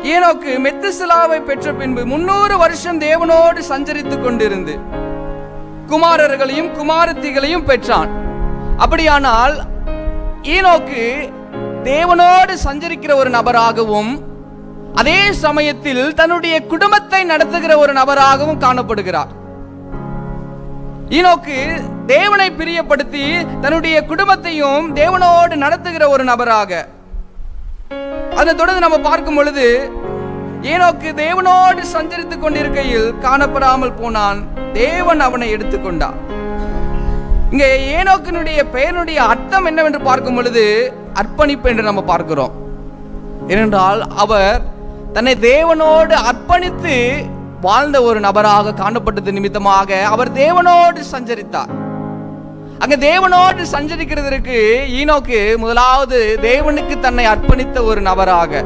ஈனோக்கு மெத்துசலாவை பெற்ற பின்பு 300 வருஷம் தேவனோடு சஞ்சரித்துக் கொண்டிருந்து குமாரர்களையும் குமாரத்திகளையும் பெற்றான். அப்படியானால் ஈனோக்கு தேவனோடு சஞ்சரிக்கிற ஒரு நபராகவும் அதே சமயத்தில் தன்னுடைய குடும்பத்தை நடத்துகிற ஒரு நபராகவும் காணப்படுகிறார். ஈனோக்கு தேவனை பிரியப்படுத்தி தன்னுடைய குடும்பத்தையும் தேவனோடு நடத்துகிற ஒரு நபராக. அதை தொடர்ந்து நம்ம பார்க்கும் பொழுது ஈனோக்கு தேவனோடு சஞ்சரித்துக் கொண்டிருக்கையில் காணப்படாமல் போனான். தேவன் அவனை எடுத்துக்கொண்டார். இங்க ஏனோக்கினுடைய பெயருடைய அர்த்தம் என்னவென்று பார்க்கும் பொழுது அர்ப்பணிப்பு என்று நம்ம பார்க்கிறோம். ஏனென்றால் அவர் தன்னை தேவனோடு அர்ப்பணித்து வாழ்ந்த ஒரு நபராக காணப்பட்டது நிமித்தமாக அவர் தேவனோடு சஞ்சரித்தார். அங்க தேவனோடு சஞ்சரிக்கிறதற்கு ஈனோக்கு முதலாவது தேவனுக்கு தன்னை அர்ப்பணித்த ஒரு நபராக,